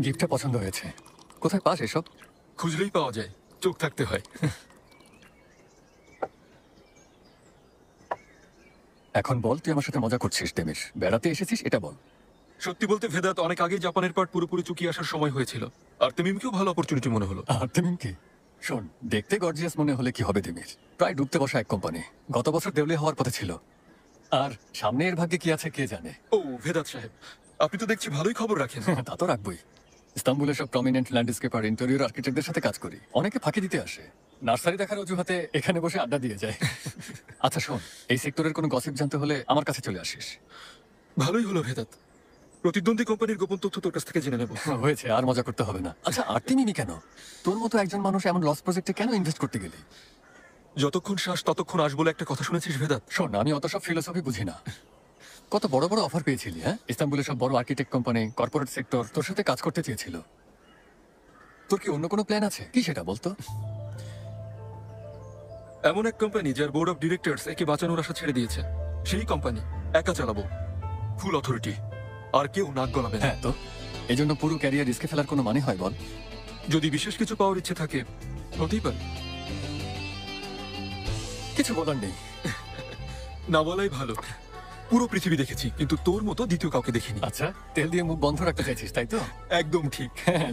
গিফটটা পছন্দ হয়েছে। কোথায় পাস এসব? খুঁজলেই পাওয়া যায়, চোখ থাকতে হয়। এখন বল, তুই আমার সাথে মজা করছিস ডেমিস? বেড়াতে এসেছিস এটা বল। সত্যি বলতে ভেদাত, অনেক আগে জাপানের পার্ট পুরোপুরি চুকিয়ে আসার সময় হয়েছিল, আর তেমিমকেও ভালো অপরচুনিটি মনে হলো। আর তেমিম কি? শোন, দেখতে গর্জিয়াস মনে হলে কি হবে দেমির? প্রায় ডুবতে বসা এক কোম্পানি, গত বছর দেউলিয়া হওয়ার পথে ছিল। আর সামনে এর ভাগ্যে কি আছে কে জানে। ও ভেদাত সাহেব, আপনি তো দেখছি ভালোই খবর রাখেন। তা তো রাখবই। ইস্তাম্বুলের সব প্রমিনেন্ট ল্যান্ডস্কেপ আর ইন্টেরিয়র আর্কিটেক্টদের সাথে কাজ করি। অনেকে ফাঁকি দিতে আসে, নার্সারি দেখার অজুহাতে এখানে বসে আড্ডা দিয়ে যায়। আচ্ছা শোন, এই সেক্টরের কোনো গসিপ জানতে হলে আমার কাছে চলে আসিস। ভালোই হলো ভেদাত, প্রতিদ্বন্দ্বী কোম্পানির গোপন তথ্য তোর কাছ থেকে জেনে নেব। হয়েছে, আর মজা করতে হবে না। আচ্ছা, আর তিমিমি কেন? তোর মতো একজন মানুষ এমন লস প্রজেক্টে কেন ইনভেস্ট করতে গেলি? যতক্ষণ শ্বাস ততক্ষণ আস বলে একটা কথা শুনেছিস ভেদাত? শোন, আমি অত সব ফিলোসফি বুঝি না। কত বড় বড় অফার পেয়েছিলি, হ্যাঁ? ইস্তাম্বুলের সব বড় আর্কিটেক্ট কোম্পানি, কর্পোরেট সেক্টর তোর সাথে কাজ করতে চেয়েছিল। তোর কি অন্য কোনো প্ল্যান আছে? কি সেটা বলতো? এমন এক কোম্পানি যার বোর্ড অফ ডিরেক্টরস একে বাঁচানোর আশা ছেড়ে দিয়েছে, সেই কোম্পানি একা চালাবো, ফুল অথরিটি, আর কেউ নাক গলাবে না। হ্যাঁ, তো এই জন্য পুরো ক্যারিয়ার রিস্কে ফেলার কোনো মানে হয় বল? যদি বিশেষ কিছু পাওয়ার ইচ্ছে থাকে, হতেই পারে। কিছু বলার নেই। না বলাই ভালো। পুরো পৃথিবী দেখেছি, কিন্তু তোর মতো দ্বিতীয় কাউকে দেখিনি। আচ্ছা, তেল দিয়ে মুখ বন্ধ রাখতে চাইছিস তাই তো? একদম ঠিক। হ্যাঁ,